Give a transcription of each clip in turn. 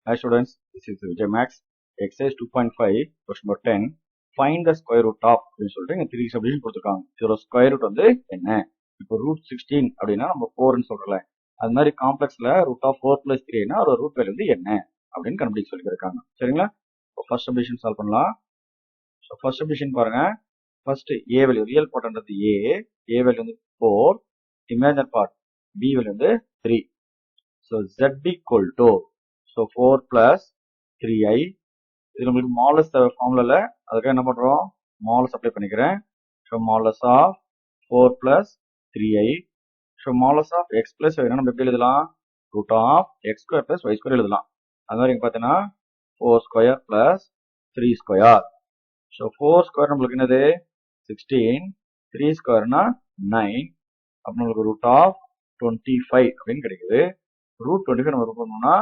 Hi students, this is Vijay Max. Exercise 2.5, question number 10. Find the square root of அப்படின்னு சொல்லிட்டு இங்க 3 submission கொடுத்துருக்காங்க. இதோட ஸ்கொயர் ரூட் வந்து என்ன? இப்போ ரூட் 16 அப்படின்னா நம்ம 4ன்னு சொல்றோம்ல. அது மாதிரி காம்ப்ளெக்ஸ்ல ரூட் ஆஃப் 4 plus 3னா ஒரு ரூட் வேல்யூ வந்து என்ன அப்படின்னு கண்டுபிடிக்க சொல்லியிருக்காங்க. சரிங்களா? இப்போ ஃபர்ஸ்ட் சப்டிஷன் சால்வ் பண்ணலாம். ஸோ ஃபர்ஸ்ட் சப்டிஷன் பாருங்க. First A value real பார்ட்ன்றது A value வந்து 4, இமேஜினரி பார்ட் பி வேல்யூ வந்து 3. So z equal to so 4 plus 3i. இது நம்மளுக்கு மாலஸ் ஃபார்முலால அதுக்காக என்ன பண்றோம், மாலஸ் அப்ளை பண்ணிக்கிறேன். So modulus of 4 plus 3i. So modulus of x plus என்ன நம்ம எப்படி எழுதலாம், root of x square plus y square எழுதலாம். அது மாதிரி பார்த்தீங்கன்னா 4 square plus 3 square. So 4 square நம்மளுக்கு என்னது 16, 3 ஸ்கொயர்னா 9, அப்போ நம்மளுக்கு ரூட் ஆஃப் 25 அப்படின்னு கிடைக்குது. ரூட் 25 நம்ம பண்ணோம்னா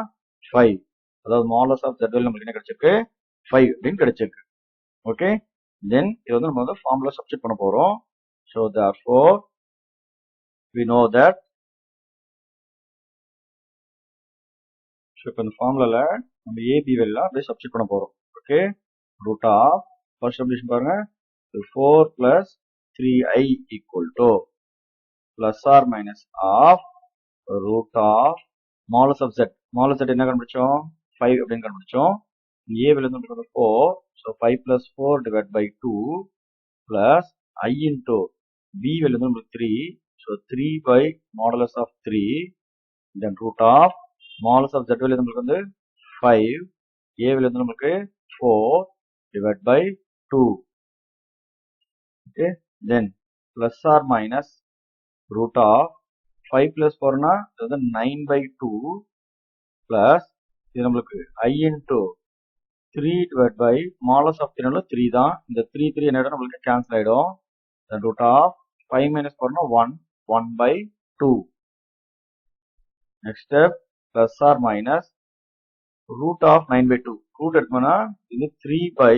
5, அதாவது மாலஸ் ஆஃப் z வேல்யூ நமக்கு என்ன கிடைச்சிருக்கு 5 அப்படின்னு கிடைச்சிருக்கு. ஓகே, தென் இது வந்து நம்ம வந்து ஃபார்முலா சப்ஸ்டிட் பண்ண போறோம். So therefore we know that இப்போ இந்த ஃபார்முலால நம்ம ஏபி வேல்யூ அப்படியே சப்ஸ்டிட் பண்ண போறோம். Okay, root of first substitution பாருங்க, 4 plus 3i equal to plus or minus of root of modulus of z. Modulus z என்ன கண்டுபிடிச்சோம் 5 அப்படின்னு கண்டுபிடிச்சோம். a வேல்யூ வந்து 4, so 5 plus 4 divided by 2 plus I into b value வந்து 3, so 3 by modulus of 3, then root of modulus of z value வந்து 5, a value வந்து நமக்கு 4 divided by 2. Okay, then plus or minus root of 5 plus 4 னா இது வந்து 9 by 2 plus இது நம்மளுக்கு I into 3 divided by modulus of 3 3 தான். இந்த 3 3 என்ன நம்மளுக்கு கேன்சல் ஆயிடும். then root of 5 minus 4 னா 1 by 2. next step plus or minus root of 9 by 2. root எடுத்தோம்னா இது 3 by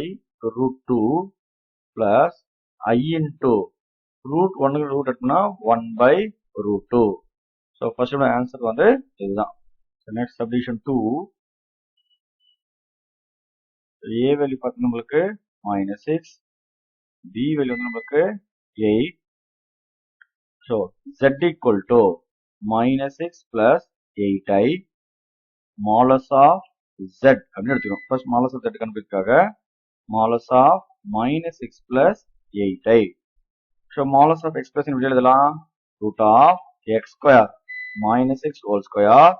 root 2 plus I into root 1 root எடுத்தோம்னா 1 by root 2. so first answer வந்து இதுதான். so next subdivision 2, a value பார்த்து நம்மளுக்கு -6, b value வந்து நமக்கு 8. so z equal to -6 plus 8i modulus of z அப்படின்னு எடுத்துக்கணும். First modulus of z கண்டுபிடிக்காக modulus of -6 plus 8i. so modulus of x plus எப்படி எழுதலாம், root of x square -6 whole square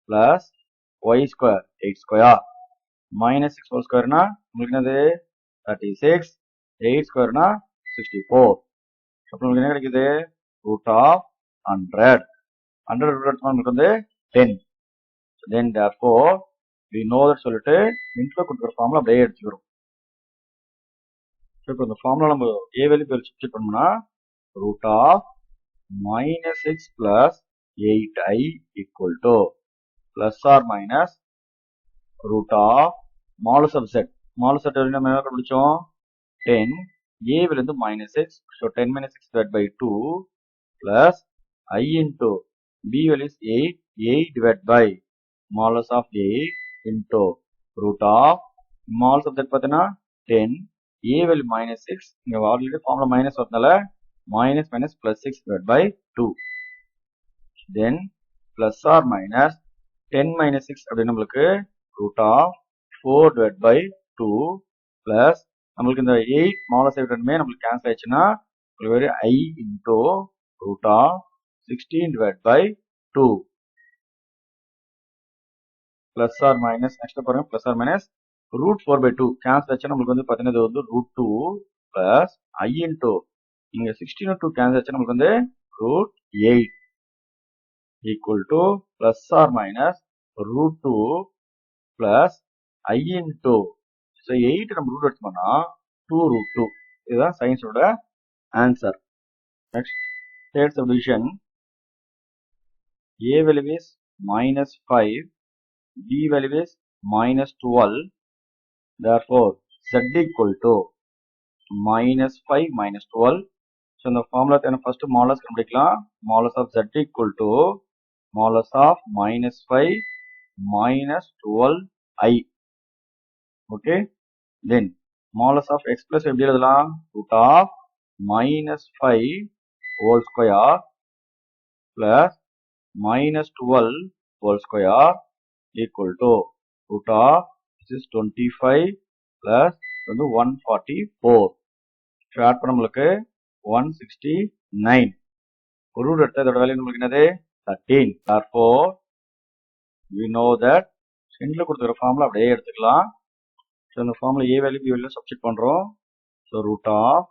plus y square 8 square. -6 whole square னா உங்களுக்கு என்னது 36, 8 square னா 64. அப்போ உங்களுக்கு என்ன கிடைக்குது root of 100. 100 root எடுத்தோம்னா உங்களுக்கு வந்து 10. then therefore we know that சொல்லிட்டு இன்ட்ல கொடுக்குற ஃபார்முலா அப்படியே எடுத்துக்கிறோம். இப்போ இந்த ஃபார்முலா நம்ம a வேல்யூ சப்ஸ்டிட் பண்ணோம்னா root of -6 plus 8i equal to plus or minus root of modulus of z. modulus of z நம்ம என்ன கண்டுபிடிச்சோம் 10, a வேல்யூ வந்து -6, so 10 minus 6 divided by 2 plus I into b value is 8, 8 divided by modulus of 8 into root of modulus of z பார்த்தீங்கன்னா 10, a value -6, இங்க already formula minus வரதுனால minus minus plus 6 divided by 2. then plus or minus 10 minus 6 அப்படின்னு நம்மளுக்கு root of 4 divided by 2 plus நம்மளுக்கு இந்த 8 modulus ரெண்டுமே நம்மளுக்கு cancel ஆயிடுச்சுன்னா உங்களுக்கு I into root of 16 divided by 2 plus or minus next பாருங்க plus or minus root 4 by 2 cancel ஆச்சுன்னா நமக்கு வந்து பாத்தீங்கன்னா இது வந்து root 2 plus I into இங்க 16 2 cancel ஆச்சுன்னா நமக்கு வந்து root 8 equal to plus or minus root 2 plus I into so 8 நம்ம root எடுத்தோம்னா 2 root 2. இதுதான் சயின்ஸோட answer. next third subdivision, a value is -5, b value is -12, therefore z equal to -5 -12. so இந்த formula என்ன first modulus கண்டுபிடிக்கலாம். Modulus of z equal to modulus of -5 -12 I. Okay. Then modulus of x plus எப்படி எழுதலாம்? root of minus 5 whole square plus minus 12 whole square equal to root of this is 25 plus வந்து 144. So add பண்ண நம்மளுக்கு 169. ஒரு root எடுத்தா இதோட value நம்மளுக்கு என்னது 13. Therefore we know that ஸ்கின்ல கொடுத்துக்கிற ஃபார்முலா அப்படியே எடுத்துக்கலாம். ஸோ இந்த formula A value B value substitute பண்ணுறோம். So root of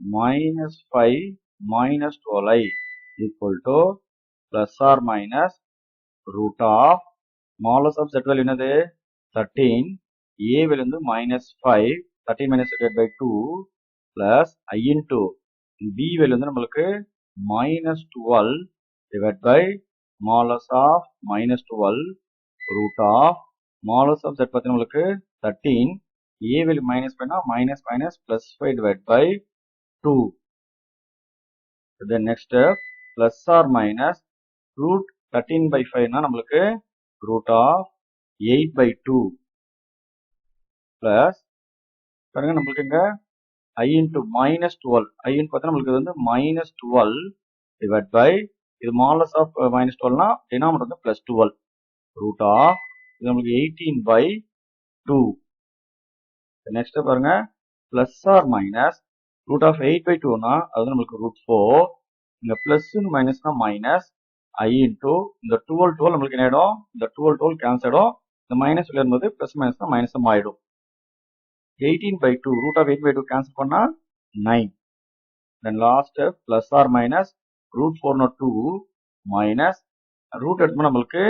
minus 5 minus 12i equal to plus or minus root of modulus of z value என்னது 13, a value வந்து minus 5, 13 minus divided by 2 plus I into b value வந்து நம்மளுக்கு minus 12 divided by modulus of minus 12 root of modulus of z பத்தி நம்மளுக்கு 13, a value minus பண்ணா minus minus plus 5 divided by 2. Then next step plus or minus root 13 by 5 na நம்மளுக்கு root of 8 by 2 plus பாருங்க நம்மளுக்கு இங்க I into minus 12 I into பார்த்தா நம்மளுக்கு வந்து minus 12 divided by இது modulus of minus 12 na denominator வந்து plus 12 root of இது நம்மளுக்கு 18 by 2. next பாருங்க plus or minus root of 8 by 2 na அது நம்மளுக்கு root 4 இங்க plus minus na minus I into இந்த 12 நம்மளுக்கு என்ன ஆயிடும் இந்த 12 கேன்சல் ஆயிடும் இந்த மைனஸ் வரும்போது பிளஸ் மைனஸ் தான் மைனஸ் ஆயிடும் 18 by 2 root of 8 by 2 cancel பண்ணா 9. then last plus or minus root 4 not 2 minus root எடுத்தோம்னா நம்மளுக்கு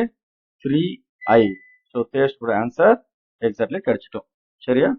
3i. so third answer exactly கிடைச்சிட்டோம். சரியா?